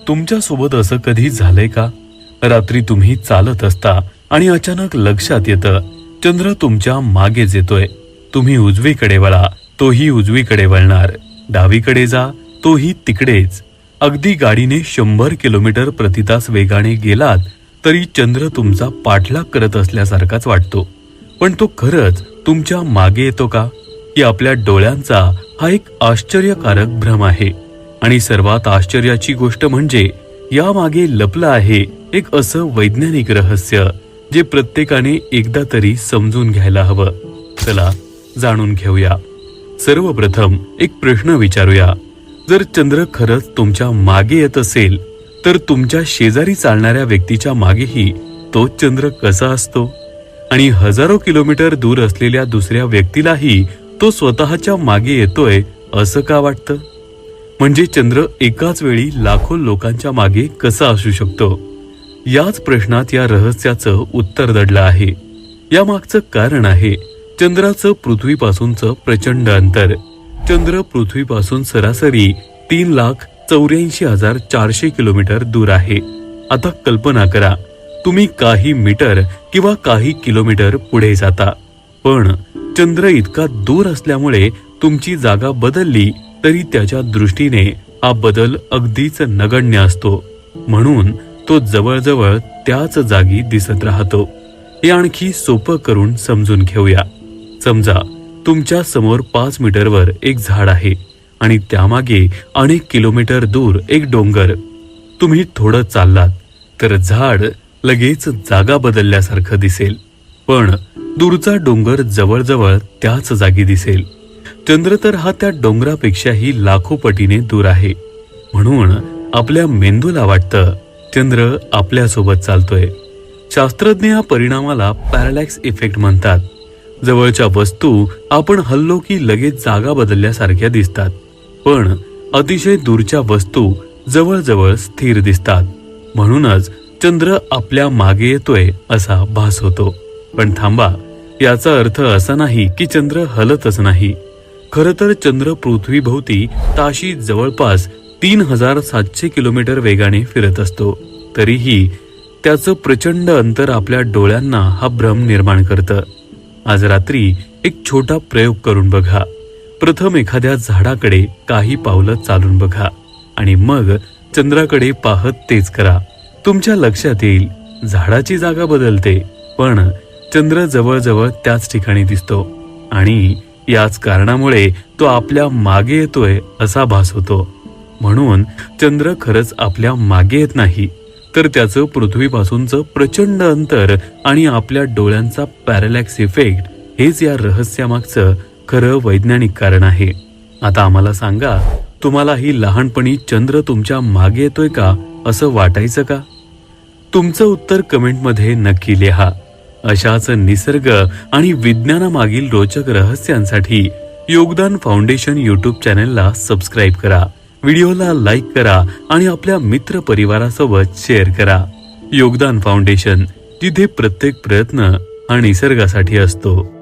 तुमच्या सोबत असं कधी झालंय का? रात्री तुम्ही चालत असता आणि अचानक लक्षात येतं चंद्र तुमच्या मागेच येतोय. तुम्ही उजवीकडे वळा, तोही उजवीकडे वळणार. डावीकडे जा, तोही तिकडेच. अगदी गाडीने 100 किलोमीटर प्रति तास वेगाने गेलात तरी चंद्र तुमचा पाठलाग करत असल्यासारखाच वाटतो. पण तो खरंच तुमच्या मागे येतो का? ही आपल्या डोळ्यांचा हा एक आश्चर्यकारक भ्रम आहे. आणि सर्वात आश्चर्याची गोष्ट म्हणजे या मागे लपलं आहे एक असं वैज्ञानिक रहस्य जे प्रत्येकाने एकदा तरी समजून घ्यायला हवं. चला जाणून घेऊया. सर्वप्रथम एक प्रश्न विचारूया. जर चंद्र खरंच तुमच्या मागे येत असेल तर तुमच्या शेजारी चालणाऱ्या व्यक्तीच्या मागेही तो चंद्र कसा असतो? आणि हजारो किलोमीटर दूर असलेल्या दुसऱ्या व्यक्तीलाही तो स्वतःच्या मागे येतोय असं का वाटतं? म्हणजे चंद्र एकाच वेळी लाखो लोकांच्या मागे कसा असू शकतो? याच प्रश्नात या रहस्याचं उत्तर दडलं आहे. या मागचं कारण आहे चंद्राचं पृथ्वीपासूनचं प्रचंड अंतर. चंद्र पृथ्वीपासून सरासरी 3,84,400 किलोमीटर दूर आहे. आता कल्पना करा, तुम्ही काही मीटर किंवा काही किलोमीटर पुढे जाता, पण चंद्र इतका दूर असल्यामुळे तुमची जागा बदलली तरी त्याच्या दृष्टीने हा बदल अगदीच नगण्य असतो. म्हणून तो जवळजवळ त्याच जागी दिसत राहतो. हे आणखी सोपं करून समजून घेऊया. समजा तुमच्या समोर 5 मीटरवर एक झाड आहे आणि त्यामागे अनेक किलोमीटर दूर एक डोंगर. तुम्ही थोडं चाललात तर झाड लगेच जागा बदलल्यासारखं दिसेल, पण दूरचा डोंगर जवळजवळ त्याच जागी दिसेल. चंद्र तर हा त्या डोंगरापेक्षाही लाखो पटीने दूर आहे. म्हणून आपल्या मेंदूला वाटतं चंद्र आपल्यासोबत चालतोय. शास्त्रज्ञ या परिणामाला पॅरालॅक्स इफेक्ट म्हणतात. जवळच्या वस्तू आपण हल्लो की लगेच जागा बदलल्यासारख्या दिसतात, पण अतिशय दूरच्या वस्तू जवळजवळ स्थिर दिसतात. म्हणूनच चंद्र आपल्या मागे येतोय असा भास होतो. पण थांबा, याचा अर्थ असा नाही की चंद्र हलतच नाही. खरं तर चंद्र पृथ्वीभोवती ताशी जवळपास 3,700 किलोमीटर वेगाने फिरत असतो. तरीही त्याचं प्रचंड अंतर आपल्या डोळ्यांना हा भ्रम निर्माण करतं. आज रात्री एक छोटा प्रयोग करून बघा. प्रथम एखाद्या झाडाकडे काही पावलं चालून बघा आणि मग चंद्राकडे पाहत तेच करा. तुमच्या लक्षात येईल झाडाची जागा बदलते, पण चंद्र जवळजवळ त्याच ठिकाणी दिसतो. आणि याच कारणामुळे तो आपल्या मागे येतोय असा भास होतो. म्हणून चंद्र खरंच आपल्या मागे येत नाही, तर त्याचं पृथ्वीपासूनचं प्रचंड अंतर आणि आपल्या डोळ्यांचा पॅरालॅक्स इफेक्ट हेच या रहस्यामागचं खरं वैज्ञानिक कारण आहे. आता आम्हाला सांगा, तुम्हालाही लहानपणी चंद्र तुमच्या मागे येतोय का असं वाटायचं का? तुमचं उत्तर कमेंटमध्ये नक्की लिहा. अशाच निसर्ग आणि विज्ञानामागील रोचक रहस्यांसाठी योगदान फाउंडेशन यूट्यूब चॅनलला सबस्क्राईब करा. व्हिडिओला लाईक करा आणि आपल्या मित्र परिवारासोबत शेअर करा. योगदान फाउंडेशन, जिथे प्रत्येक प्रयत्न हा निसर्गासाठी असतो.